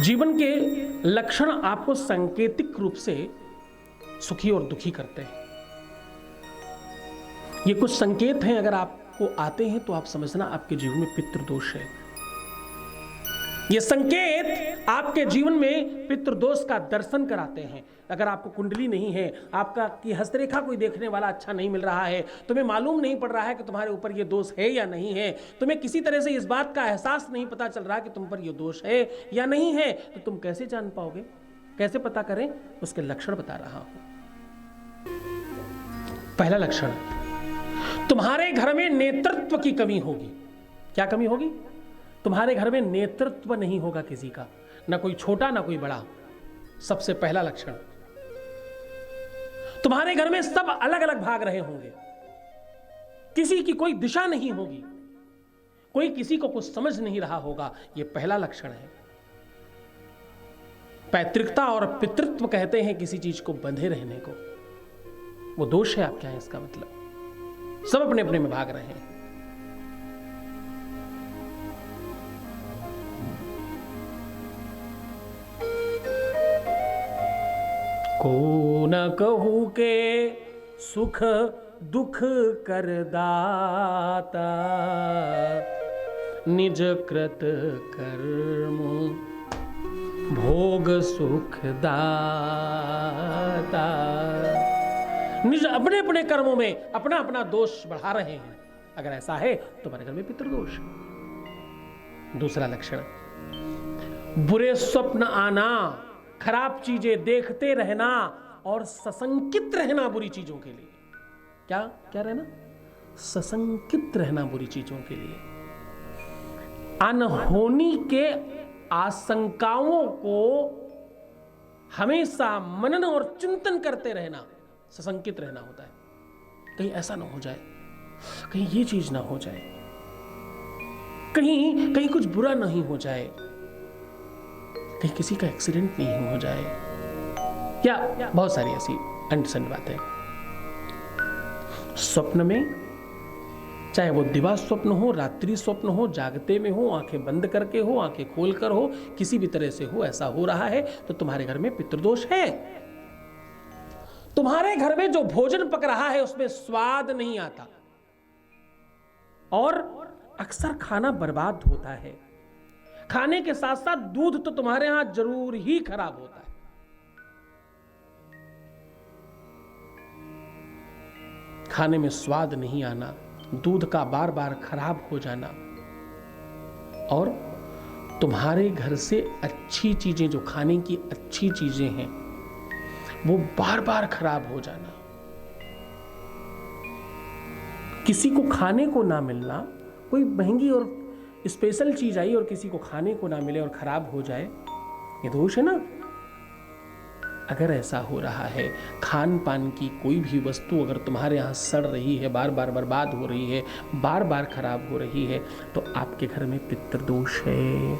जीवन के लक्षण आपको सांकेतिक रूप से सुखी और दुखी करते हैं। ये कुछ संकेत हैं, अगर आपको आते हैं तो आप समझना आपके जीवन में पितृदोष है। ये संकेत आपके जीवन में पितृदोष का दर्शन कराते हैं। अगर आपको कुंडली नहीं है, आपका की हस्तरेखा कोई देखने वाला अच्छा नहीं मिल रहा है, तुम्हें मालूम नहीं पड़ रहा है कि तुम्हारे ऊपर ये दोष है या नहीं है, तुम्हें किसी तरह से इस बात का एहसास नहीं पता चल रहा कि तुम पर ये दोष है या नहीं है, तो तुम कैसे जान पाओगे, कैसे पता करें? उसके लक्षण बता रहा हूं। पहला लक्षण, तुम्हारे घर में नेतृत्व की कमी होगी। क्या कमी होगी? तुम्हारे घर में नेतृत्व नहीं होगा किसी का, ना कोई छोटा ना कोई बड़ा। सबसे पहला लक्षण, तुम्हारे घर में सब अलग अलग भाग रहे होंगे, किसी की कोई दिशा नहीं होगी, कोई किसी को कुछ समझ नहीं रहा होगा। यह पहला लक्षण है। पैतृकता और पितृत्व कहते हैं किसी चीज को बंधे रहने को, वो दोष है आपके यहां। इसका मतलब सब अपने अपने में भाग रहे हैं। को न कहू के सुख दुख कर दाता, निज कृत कर्म भोग सुख दाता। निज अपने अपने कर्मों में अपना अपना दोष बढ़ा रहे हैं। अगर ऐसा है तो तुम्हारे घर में पितृदोष है। दूसरा लक्षण, बुरे स्वप्न आना, खराब चीजें देखते रहना और सशंकित रहना बुरी चीजों के लिए। क्या क्या रहना? सशंकित रहना बुरी चीजों के लिए। अनहोनी के आशंकाओं को हमेशा मनन और चिंतन करते रहना, सशंकित रहना होता है। कहीं ऐसा ना हो जाए, कहीं ये चीज ना हो जाए, कहीं कहीं कुछ बुरा नहीं हो जाए, कहीं किसी का एक्सीडेंट नहीं हो जाए, या बहुत सारी ऐसी अनसंड बातें। स्वप्न में, चाहे वो दिवा स्वप्न हो, रात्रि स्वप्न हो, जागते में हो, आंखें बंद करके हो, आंखें खोलकर हो, किसी भी तरह से हो, ऐसा हो रहा है तो तुम्हारे घर में पितृदोष है। तुम्हारे घर में जो भोजन पक रहा है उसमें स्वाद नहीं आता और अक्सर खाना बर्बाद होता है। खाने के साथ साथ दूध तो तुम्हारे यहां जरूर ही खराब होता है। खाने में स्वाद नहीं आना, दूध का बार बार खराब हो जाना, और तुम्हारे घर से अच्छी चीजें, जो खाने की अच्छी चीजें हैं, वो बार बार खराब हो जाना, किसी को खाने को ना मिलना, कोई महंगी और स्पेशल चीज आई और किसी को खाने को ना मिले और खराब हो जाए, ये दोष है ना। अगर ऐसा हो रहा है, खान पान की कोई भी वस्तु अगर तुम्हारे यहां सड़ रही है, बार बार बर्बाद हो रही है, बार बार खराब हो रही है, तो आपके घर में पितृदोष है।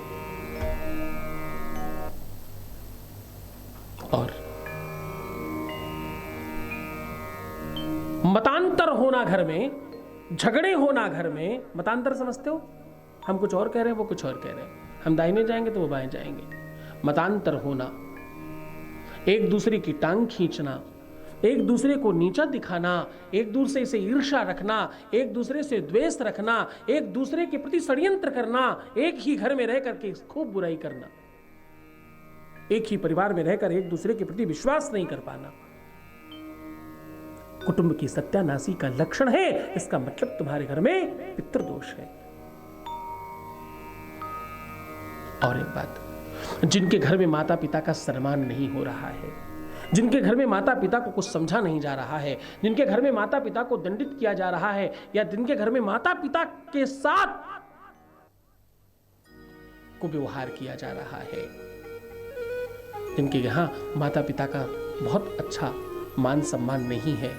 और मतांतर होना घर में, झगड़े होना घर में। मतांतर समझते हो? हम कुछ और कह रहे हैं, वो कुछ और कह रहे हैं, हम दाहिने जाएंगे तो वो बाएं जाएंगे। मतांतर होना, एक दूसरे की टांग खींचना, एक दूसरे को नीचा दिखाना, एक दूसरे से ईर्ष्या रखना, एक दूसरे से द्वेष रखना, एक दूसरे के प्रति षड्यंत्र करना, एक ही घर में रह करके खूब बुराई करना, एक ही परिवार में रहकर एक दूसरे के प्रति विश्वास नहीं कर पाना, कुटुंब की सत्यानाशी का लक्षण है। इसका मतलब तुम्हारे घर में पितृदोष है। और एक बात, जिनके घर में माता पिता का सम्मान नहीं हो रहा है, जिनके घर में माता पिता को कुछ समझा नहीं जा रहा है, जिनके घर में माता पिता को दंडित किया जा रहा है, या जिनके घर में माता पिता के साथ कुव्यवहार किया जा रहा है, जिनके यहां माता पिता का बहुत अच्छा मान सम्मान नहीं है,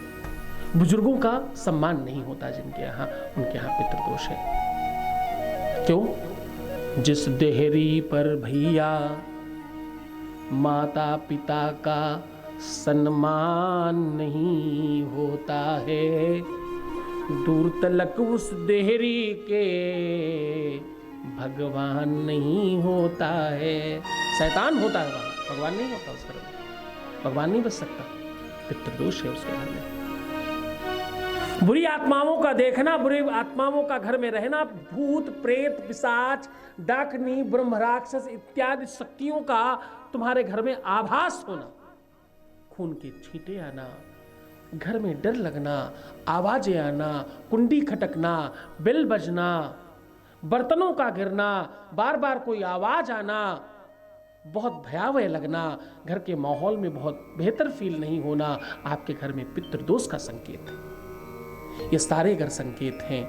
बुजुर्गों का सम्मान नहीं होता जिनके यहां, उनके यहां पितृदोष है। क्यों? जिस देहरी पर भैया माता पिता का सम्मान नहीं होता है, दूर तलक उस देहरी के भगवान नहीं होता है, शैतान होता है वहां, भगवान नहीं होता उस घर में, भगवान नहीं बच सकता, पितृदोष है उसके घर में। बुरी आत्माओं का देखना, बुरी आत्माओं का घर में रहना, भूत प्रेत पिशाच डाकनी ब्रह्म राक्षस इत्यादि शक्तियों का तुम्हारे घर में आभास होना, खून के छींटे आना, घर में डर लगना, आवाजें आना, कुंडी खटकना, बेल बजना, बर्तनों का गिरना, बार बार कोई आवाज आना, बहुत भयावह लगना, घर के माहौल में बहुत बेहतर फील नहीं होना, आपके घर में पितृदोष का संकेत है। ये सारे अगर संकेत हैं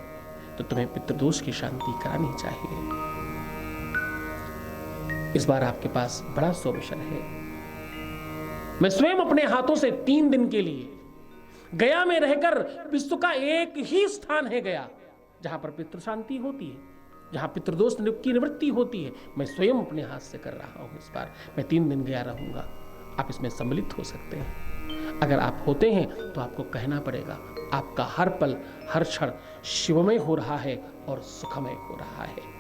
तो तुम्हें पितृदोष की शांति करानी चाहिए। इस बार आपके पास बड़ा सोल्यूशन है। मैं स्वयं अपने हाथों से 3 दिन के लिए गया में रहकर, विश्व का एक ही स्थान है गया जहां पर पितृ शांति होती है, जहां पितृदोष की निवृत्ति होती है, मैं स्वयं अपने हाथ से कर रहा हूं। इस बार मैं 3 दिन गया रहूंगा, आप इसमें सम्मिलित हो सकते हैं। अगर आप होते हैं तो आपको कहना पड़ेगा, आपका हर पल हर क्षण शिवमय हो रहा है और सुखमय हो रहा है।